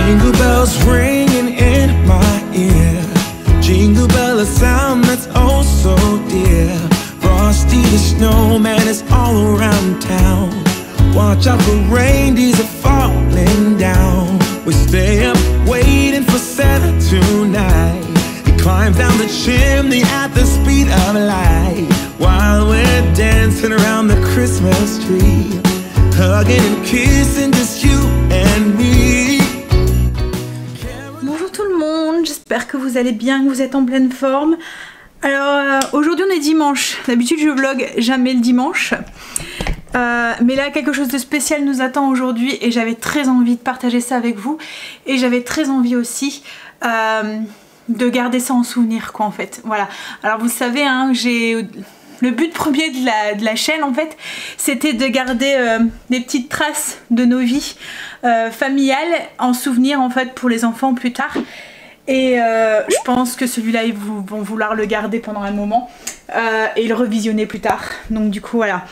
Jingle bells ringing in my ear. Jingle bell, a sound that's oh so dear. Frosty the snowman is all around town. Watch out for reindeers are falling down. We stay up waiting for Santa tonight. He climbs down the chimney at the speed of light, while we're dancing around the Christmas tree, hugging and kissing just you and me. Bonjour tout le monde, j'espère que vous allez bien, que vous êtes en pleine forme. Alors aujourd'hui on est dimanche, d'habitude je vlog jamais le dimanche. Mais là quelque chose de spécial nous attend aujourd'hui et j'avais très envie de partager ça avec vous. Et j'avais très envie aussi de garder ça en souvenir quoi en fait. Voilà, alors vous savez hein, le but premier de la chaîne en fait, c'était de garder des petites traces de nos vies familiales en souvenir en fait pour les enfants plus tard. Et je pense que celui-là ils vont vouloir le garder pendant un moment et le revisionner plus tard. Donc du coup voilà.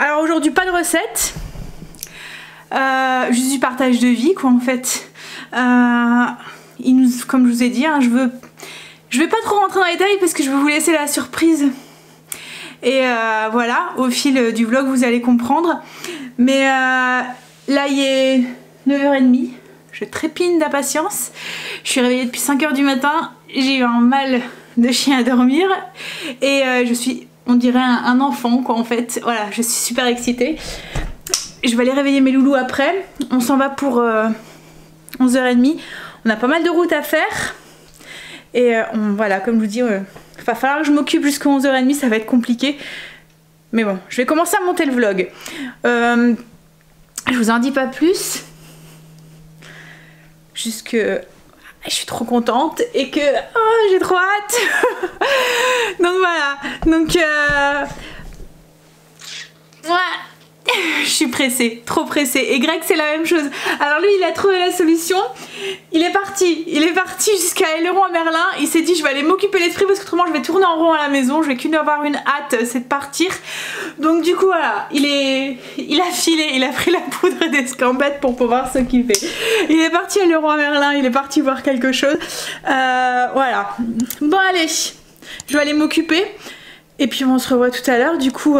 Alors aujourd'hui pas de recette, juste du partage de vie quoi en fait. Comme je vous ai dit, hein, je vais pas trop rentrer dans les détails parce que je veux vous laisser la surprise. Et voilà, au fil du vlog vous allez comprendre. Mais là il est 9h30, je trépigne d'impatience. Je suis réveillée depuis 5h du matin, j'ai eu un mal de chien à dormir. Et je suis, on dirait un enfant quoi en fait. Voilà, je suis super excitée. Je vais aller réveiller mes loulous après. On s'en va pour 11h30. On a pas mal de route à faire. Et voilà, comme je vous dis, il va falloir que je m'occupe jusqu'à 11h30, ça va être compliqué. Mais bon, je vais commencer à monter le vlog. Je vous en dis pas plus. Juste que je suis trop contente et que j'ai trop hâte. Donc voilà, donc je suis pressée, trop pressée. Et Greg c'est la même chose. Alors lui il a trouvé la solution. Il est parti jusqu'à Aileron à Merlin. Il s'est dit je vais aller m'occuper l'esprit parce qu'autrement je vais tourner en rond à la maison. Je vais qu'une avoir une hâte, c'est de partir. Donc du coup voilà, il a filé, il a pris la poudre d'escambette pour pouvoir s'occuper. Il est parti à Aileron à Merlin, il est parti voir quelque chose. Voilà. Bon allez, je vais aller m'occuper. Et puis on se revoit tout à l'heure du coup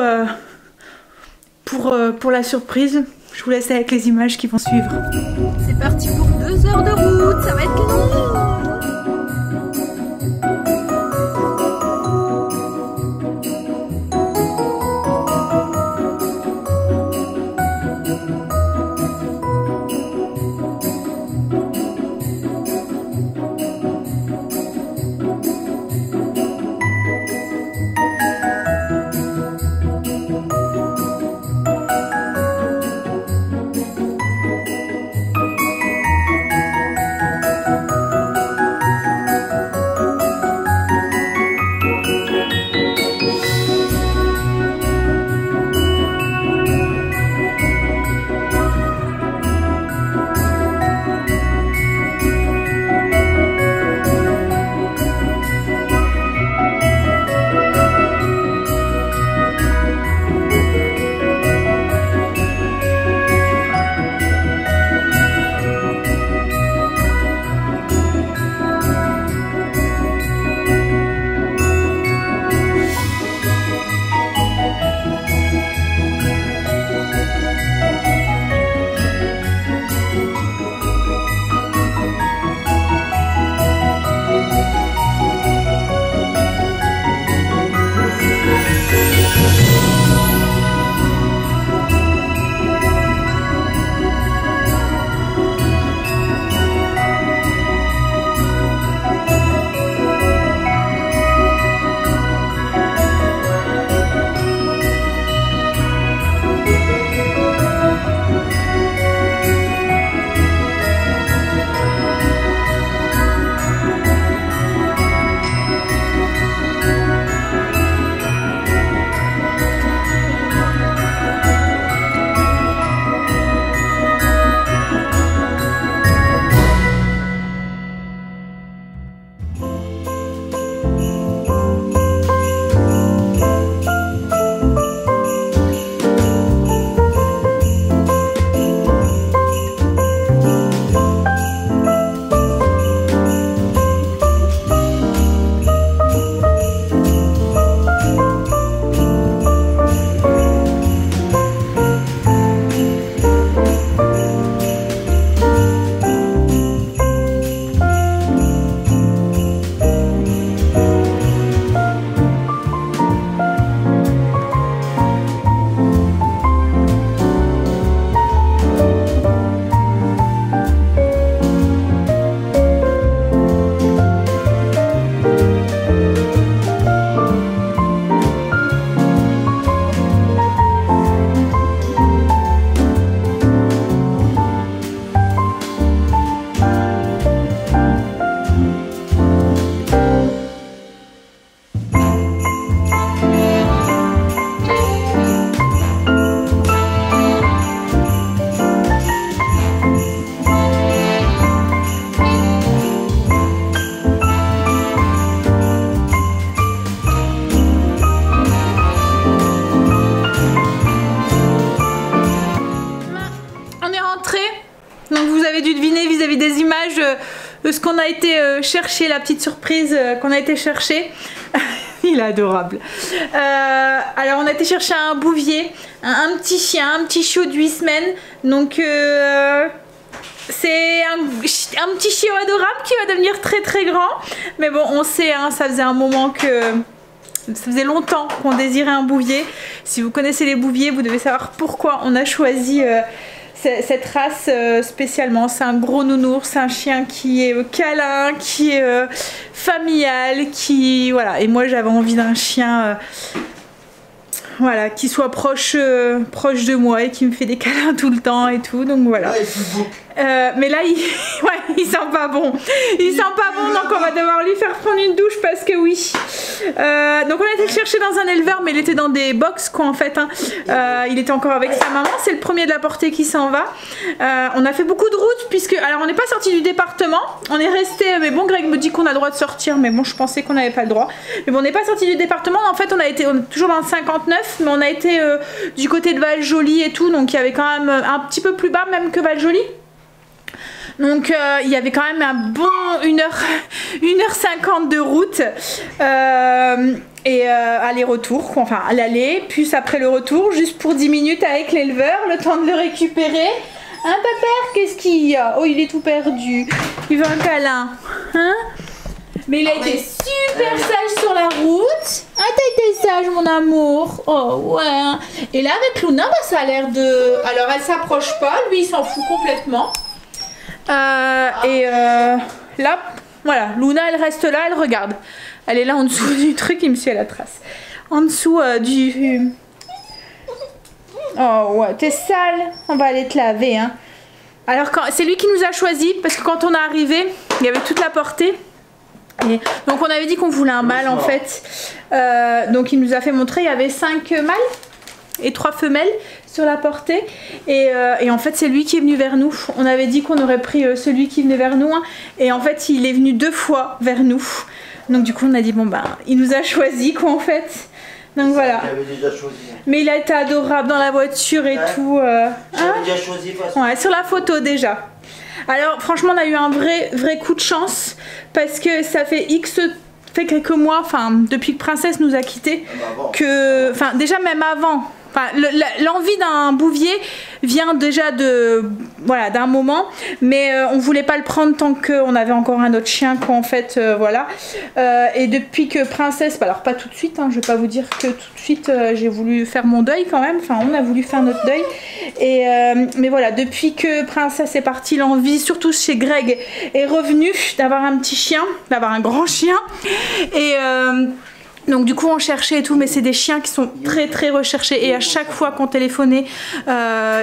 pour la surprise. Je vous laisse avec les images qui vont suivre. C'est parti pour 2 heures de route, ça va être long. avez dû deviner vis-à-vis des images de ce qu'on a été chercher, la petite surprise qu'on a été chercher. Il est adorable. Alors on a été chercher un bouvier, un petit chien, un petit chiot de 8 semaines. Donc c'est un petit chiot adorable qui va devenir très très grand. Mais bon, on sait, hein, ça faisait un moment que... Ça faisait longtemps qu'on désirait un bouvier. Si vous connaissez les bouviers, vous devez savoir pourquoi on a choisi cette race spécialement. C'est un gros nounours, c'est un chien qui est câlin, qui est familial, qui... Voilà. Et moi j'avais envie d'un chien... Voilà, qui soit proche de moi et qui me fait des câlins tout le temps et tout, donc voilà. Mais là, il sent pas bon. Il sent pas bon, donc on va devoir lui faire prendre une douche parce que oui. Donc on a été le chercher dans un éleveur, mais il était dans des box quoi en fait. Hein. Il était encore avec sa maman, c'est le premier de la portée qui s'en va. On a fait beaucoup de routes puisque, alors on n'est pas sorti du département, on est resté, mais bon Greg me dit qu'on a le droit de sortir, mais bon je pensais qu'on n'avait pas le droit. Mais bon on n'est pas sorti du département, en fait on est toujours dans le 59, mais on a été du côté de Val-Joli et tout, donc il y avait quand même un petit peu plus bas même que Val-Joli. Donc il y avait quand même un bon 1h50 de route et aller-retour, enfin l'aller, puis après le retour, juste pour 10 minutes avec l'éleveur, le temps de le récupérer. Hein pépère, qu'est-ce qu'il y a? Oh il est tout perdu, il veut un câlin. Hein? Mais il a été super sage sur la route. Ah t'as été sage mon amour. Oh ouais. Et là avec Luna, bah, ça a l'air de... Alors elle s'approche pas, lui il s'en fout complètement. Là, voilà, Luna elle reste là, elle regarde. Elle est là en dessous du truc, il me suit à la trace. En dessous du... Oh ouais, t'es sale. On va aller te laver, hein. Alors c'est lui qui nous a choisi parce que quand on est arrivé, il y avait toute la portée. Et donc on avait dit qu'on voulait un mâle en fait. Donc il nous a fait montrer, il y avait 5 mâles et 3 femelles sur la portée et en fait c'est lui qui est venu vers nous. On avait dit qu'on aurait pris celui qui venait vers nous hein, et en fait il est venu 2 fois vers nous. Donc du coup on a dit bon bah il nous a choisi quoi en fait. Donc voilà. Déjà choisi. Mais il a été adorable dans la voiture et tout. J'avais déjà choisi façon. Ouais, sur la photo déjà. Alors franchement on a eu un vrai coup de chance parce que ça fait quelques mois, enfin depuis que Princesse nous a quittés, que, enfin déjà même avant, enfin, l'envie d'un bouvier vient déjà de, voilà, d'un moment, mais on voulait pas le prendre tant qu'on avait encore un autre chien quoi en fait, voilà. Et depuis que Princesse, alors pas tout de suite, hein, je vais pas vous dire que tout de suite j'ai voulu faire mon deuil quand même, enfin on a voulu faire notre deuil, et mais voilà, depuis que Princesse est partie, l'envie, surtout chez Greg, est revenue d'avoir un petit chien, d'avoir un grand chien, et donc du coup on cherchait et tout, mais c'est des chiens qui sont très recherchés et à chaque fois qu'on téléphonait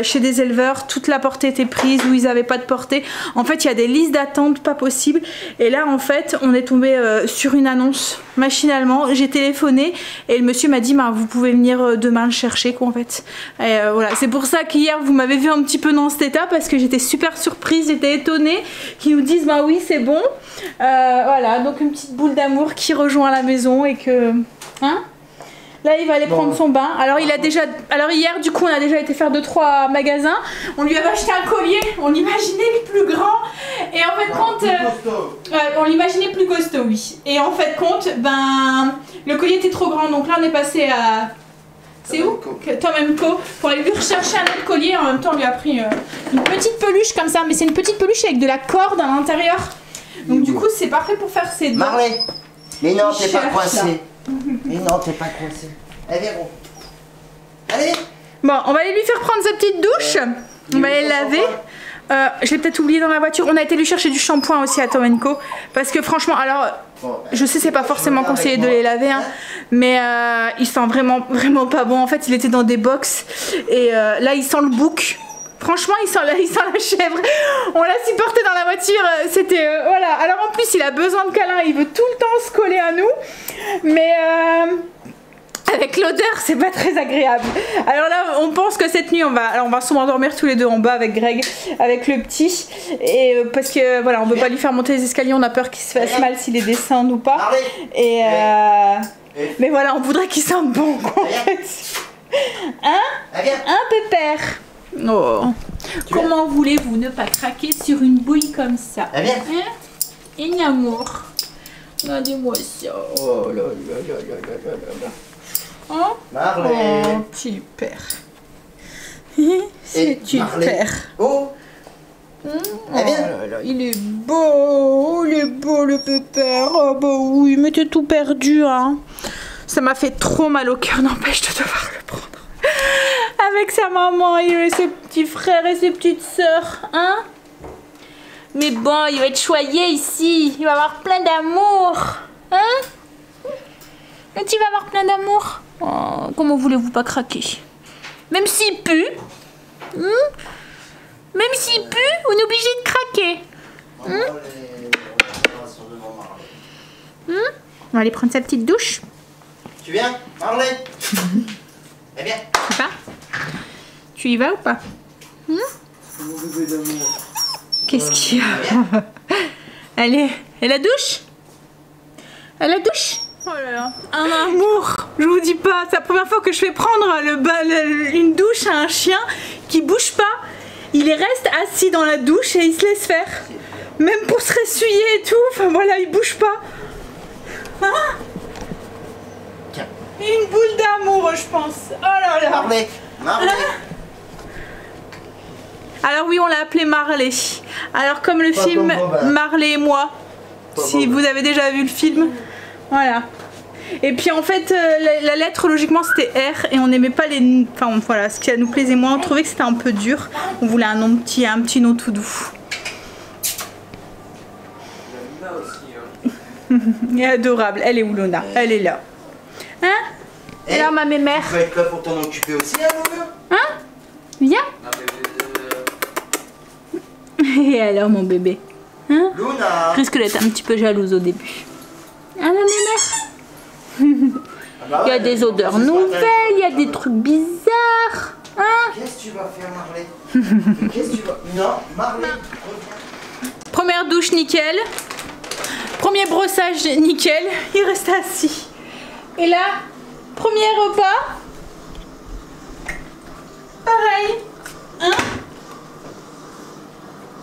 chez des éleveurs, toute la portée était prise ou ils n'avaient pas de portée. En fait il y a des listes d'attente pas possible et là en fait on est tombé sur une annonce machinalement, j'ai téléphoné et le monsieur m'a dit bah, vous pouvez venir demain le chercher quoi en fait. Et voilà, c'est pour ça qu'hier vous m'avez vu un petit peu dans cet état parce que j'étais super surprise, j'étais étonnée qu'ils nous disent bah oui c'est bon. Voilà, donc une petite boule d'amour qui rejoint la maison et que... Hein, là il va aller prendre son bain. Alors il a déjà... Alors hier du coup on a déjà été faire 2-3 magasins. On lui avait acheté un collier, on l'imaginait plus grand. Et en fait compte... on l'imaginait plus costaud oui. Et en fait compte, ben... Le collier était trop grand donc là on est passé à... C'est où? Tom & Co. Pour aller lui rechercher un autre collier. En même temps on lui a pris une petite peluche comme ça. Mais c'est une petite peluche avec de la corde à l'intérieur. Donc du coup c'est parfait pour faire ses doigts. Marley. Mais non t'es pas coincé. Mais non t'es pas coincé. Allez Véro. Allez. Bon on va aller lui faire prendre sa petite douche. On va aller laver. Je l'ai peut-être oublié dans la voiture. On a été lui chercher du shampoing aussi à Tom & Co. Parce que franchement alors je sais c'est pas forcément conseillé de les laver hein, mais il sent vraiment pas bon. En fait il était dans des box et là il sent le bouc. Franchement il sent la chèvre. On l'a supporté dans la voiture, c'était voilà. Alors en plus il a besoin de câlins, il veut tout le temps se coller à nous. Mais avec l'odeur c'est pas très agréable. Alors là on pense que cette nuit on va s'endormir tous les deux en bas avec Greg, avec le petit. Et parce que voilà on veut pas lui faire monter les escaliers, on a peur qu'il se fasse mal s'il les descend ou pas. Et mais voilà on voudrait qu'il sente bon en fait. Hein? Un pépère. Oh. Comment voulez-vous ne pas craquer sur une bouille comme ça? Viens. Hein? Et amour. Regardez-moi ça. Oh là là là là là là là. Hein? Marley. Oh, super. C'est Marley. super. Oh. Oh Viens. là là, il est beau, le pépère. Oh bah oui, mais t'es tout perdu, hein. Ça m'a fait trop mal au cœur, n'empêche de devoir le prendre. Avec sa maman et ses petits frères et ses petites sœurs, hein. Mais bon, il va être choyé ici. Il va avoir plein d'amour, hein. Et tu vas avoir plein d'amour. Oh, comment voulez-vous pas craquer? Même s'il pue, même s'il pue, on est obligé de craquer. On va aller prendre sa petite douche. Tu viens, Marley? Viens. Tu y vas? Tu y vas ou pas? Mon bébé d'amour. Qu'est-ce qu'il y a? Allez, et la douche? Et la douche? Oh là là, un amour. Je vous dis pas, c'est la première fois que je fais prendre une douche à un chien qui bouge pas. Il reste assis dans la douche et il se laisse faire. Même pour se ressuyer et tout, enfin voilà, il bouge pas. Hein? Tiens. Une boule d'amour, je pense. Oh là là. Marley. Marley. Alors oui, on l'a appelé Marley. Alors comme le Pas film comme Boba. Marley et moi, si vous avez déjà vu le film, voilà. Et puis en fait, la lettre logiquement c'était R et on n'aimait pas les... Enfin voilà, ce qui nous plaisait moins, on trouvait que c'était un peu dur. On voulait un petit nom tout doux. Elle est adorable. Elle est où Luna? Elle est là. Hein? Et là ma mémère. Tu vas être là pour t'en occuper aussi, hein, Luna? Hein? Viens. Et alors mon bébé? Hein? Luna. Je risque d'être un petit peu jalouse au début. Ah la mémère. Ah bah Il y a ouais, des odeurs c'est ce matin. nouvelles, il y a des trucs bizarres. Hein? Qu'est-ce que tu vas faire, Marley? Qu'est-ce que tu vas... Non, Marley. Première douche nickel. Premier brossage nickel. Il reste assis. Et là, premier repas. Pareil. Hein?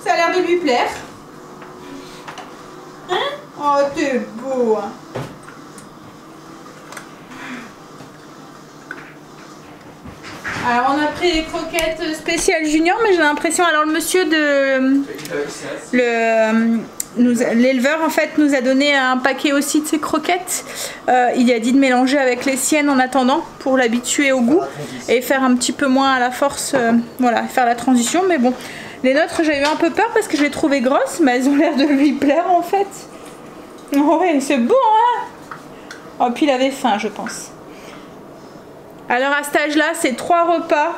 Ça a l'air de lui plaire. Hein? Oh, t'es beau. Hein? Alors on a pris les croquettes spéciales junior, mais j'ai l'impression, alors le monsieur de l'éleveur en fait nous a donné un paquet aussi de ses croquettes. Il a dit de mélanger avec les siennes en attendant pour l'habituer au goût et faire un petit peu moins à la force, voilà, faire la transition. Mais bon, les nôtres j'ai eu un peu peur parce que je les trouvais grosses, mais elles ont l'air de lui plaire en fait. Oh ouais, c'est bon hein. Oh puis il avait faim je pense. Alors à cet âge-là, c'est 3 repas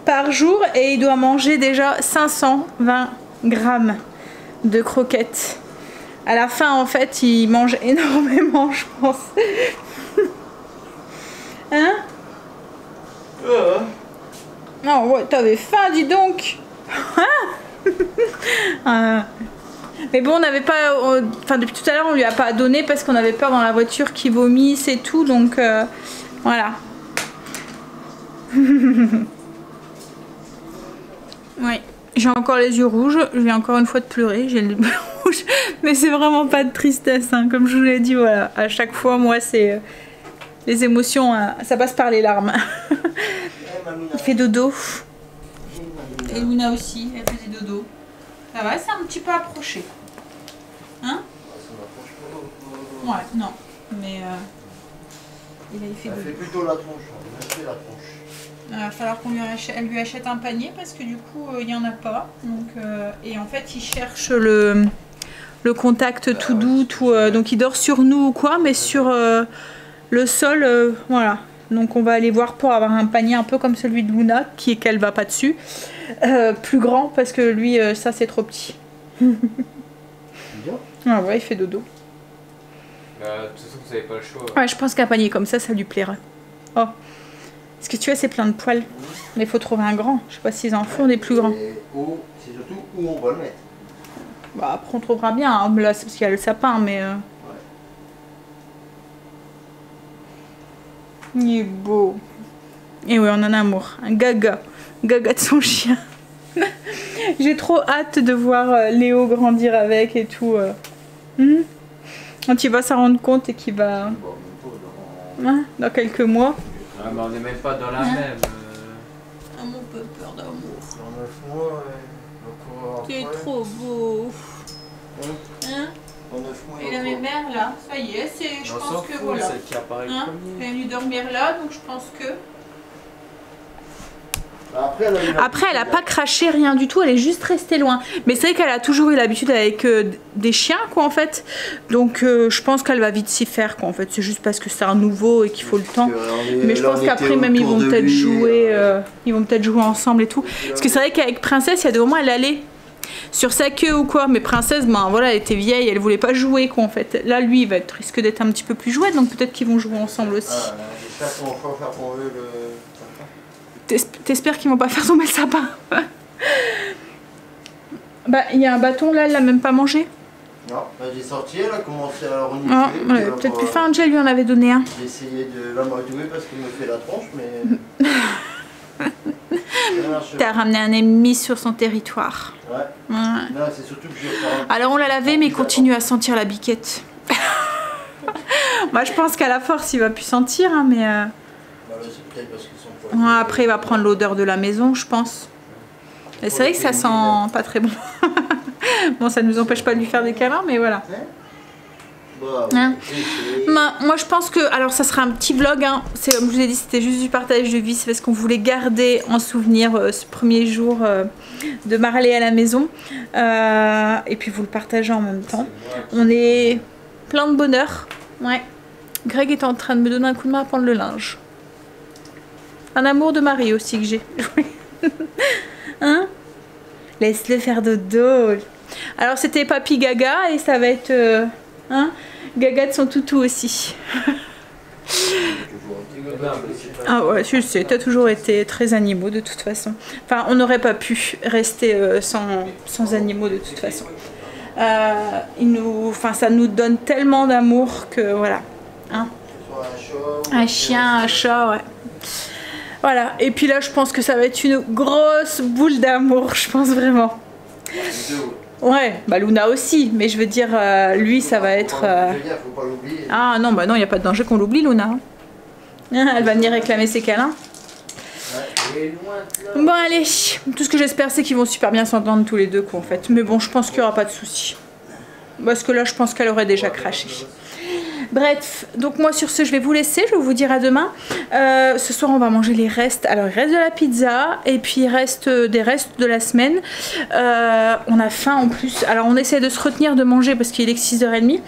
par jour et il doit manger déjà 520 grammes de croquettes. À la fin, en fait, il mange énormément, je pense. Hein? Oh ouais, t'avais faim, dis donc. Hein? Mais bon, on n'avait pas... Enfin, depuis tout à l'heure, on lui a pas donné parce qu'on avait peur dans la voiture qu'il vomisse et tout, donc voilà. Oui, j'ai encore les yeux rouges, je viens encore une fois de pleurer, j'ai les yeux rouges, mais c'est vraiment pas de tristesse, hein. Comme je vous l'ai dit, voilà, à chaque fois, moi, c'est les émotions, ça passe par les larmes. Il fait dodo. Et Luna aussi, elle faisait dodo. Ça va, c'est un petit peu approché. Hein? Ouais, non, mais il fait dodo. Elle fait plutôt la tronche, elle fait la tronche. Il va falloir qu'on lui achète un panier parce que du coup il n'y en a pas. Donc, et en fait il cherche le contact tout doux, tout, donc il dort sur nous ou quoi, mais sur le sol, voilà. Donc on va aller voir pour avoir un panier un peu comme celui de Luna, qu'elle va pas dessus. Plus grand parce que lui ça c'est trop petit. Ah ouais, il fait dodo. Bah, de toute façon vous n'avez pas le choix. Ouais, je pense qu'un panier comme ça lui plaira. Oh. Parce que tu vois, c'est plein de poils. Mais il faut trouver un grand. Je sais pas s'ils en font des plus grands. C'est surtout où on va le mettre. Bah, après, on trouvera bien. Hein. Là, c'est parce qu'il y a le sapin, mais... Ouais. Il est beau. Et oui, on en a amour. Un gaga. Gaga de son chien. J'ai trop hâte de voir Léo grandir avec et tout. Quand il va s'en rendre compte et qu'il va... dans quelques mois. Ah, mais on n'est même pas dans la même. Ah, mon peu peur d'amour. Dans 9 mois, ouais. Tu es trop beau. Hein? Dans 9 mois. Et la mère là, ça y est, je pense que voilà. Celle qui apparaît le premier. Elle est venue dormir là, donc je pense que... Après, elle a pas craché rien du tout, elle est juste restée loin. Mais c'est vrai qu'elle a toujours eu l'habitude avec des chiens, quoi, en fait. Donc je pense qu'elle va vite s'y faire, quoi, en fait. C'est juste parce que c'est un nouveau et qu'il faut le temps. Mais je pense qu'après, même, ils vont peut-être jouer, ensemble et tout. Parce que c'est vrai qu'avec Princesse, il y a des moments, elle allait sur sa queue ou quoi. Mais Princesse, ben voilà, elle était vieille, elle voulait pas jouer, quoi, en fait. Là, lui, il risque d'être un petit peu plus jouet, donc peut-être qu'ils vont jouer ensemble aussi. J'espère qu'on va faire tomber le... T'espères qu'ils vont pas faire tomber le sapin? Bah, il y a un bâton là, elle l'a même pas mangé. Non, elle est sortie, elle a commencé à renifler. Non, on avait peut-être pu faire un gel, lui en avait donné un. J'ai essayé de l'amadouer parce qu'il me fait la tronche, mais. T'as ramené un ennemi sur son territoire. Ouais. Non, c'est surtout que j'ai. Alors on l'a lavé, mais il continue à sentir la biquette. Moi, je pense qu'à la force, il va plus sentir, hein, mais. C'est peut-être parce qu'ils sont pas... Après, il va prendre l'odeur de la maison, je pense. Et c'est vrai que ça sent pas très bon. Bon, ça ne nous empêche pas de lui faire des câlins, mais voilà. Hein? Moi, je pense que... Alors, ça sera un petit vlog. Hein. Comme je vous ai dit, c'était juste du partage de vie. C'est parce qu'on voulait garder en souvenir ce premier jour de Marley à la maison. Et puis, vous le partagez en même temps. On est plein de bonheur. Ouais. Greg est en train de me donner un coup de main à prendre le linge. Un amour de mari aussi que j'ai. Hein? Laisse-le faire dodo. Alors c'était Papy Gaga et ça va être Gaga de son toutou aussi. Ah ouais, je sais, t'as toujours été très animaux de toute façon. Enfin, on n'aurait pas pu rester sans animaux de toute façon. Ça nous donne tellement d'amour que voilà. Hein? Un chien, un chat, ouais. Voilà, et puis là je pense que ça va être une grosse boule d'amour, je pense vraiment. Ouais, bah Luna aussi, mais je veux dire, lui ça va être... Ah non, bah non, il n'y a pas de danger qu'on l'oublie Luna. Elle va venir réclamer ses câlins. Bon allez, tout ce que j'espère c'est qu'ils vont super bien s'entendre tous les deux quoi en fait. Mais bon, je pense qu'il n'y aura pas de soucis. Parce que là je pense qu'elle aurait déjà craché. Bref, donc moi sur ce je vais vous laisser, je vais vous dire à demain. Ce soir on va manger les restes. Alors il reste de la pizza et puis il reste des restes de la semaine. On a faim en plus. Alors on essaie de se retenir de manger parce qu'il est 6h30.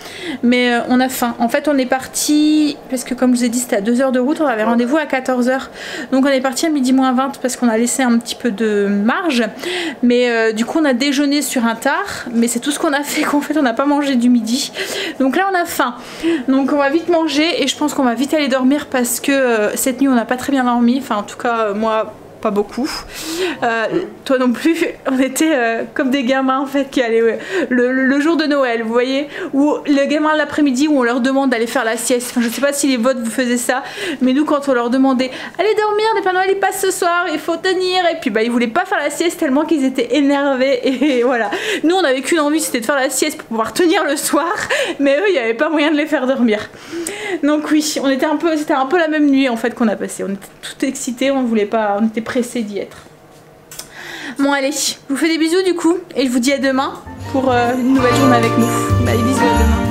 Mais on a faim. En fait on est parti, parce que comme je vous ai dit c'était à 2 heures de route, on avait rendez-vous à 14h. Donc on est parti à midi moins 20 parce qu'on a laissé un petit peu de marge. Mais du coup on a déjeuné sur un tard. Mais c'est tout ce qu'on a fait qu'en fait on n'a pas mangé du midi. Donc là on a faim. Donc on va vite manger et je pense qu'on va vite aller dormir parce que cette nuit on n'a pas très bien dormi, enfin en tout cas moi pas beaucoup, toi non plus. On était comme des gamins en fait qui allaient le jour de Noël, vous voyez, ou les gamins l'après-midi où on leur demande d'aller faire la sieste. Enfin je sais pas si les vôtres vous faisaient ça, mais nous quand on leur demandait allez dormir, les Père Noël ils passent ce soir, il faut tenir, et puis bah ils voulaient pas faire la sieste tellement qu'ils étaient énervés et voilà. Nous on avait qu'une envie, c'était de faire la sieste pour pouvoir tenir le soir, mais eux il n'y avait pas moyen de les faire dormir. Donc oui, c'était un peu la même nuit en fait qu'on a passé. On était tout excités, on voulait pas, on était pressés d'y être. Bon allez, je vous fais des bisous du coup et je vous dis à demain pour une nouvelle journée avec nous. Allez, bisous, à demain.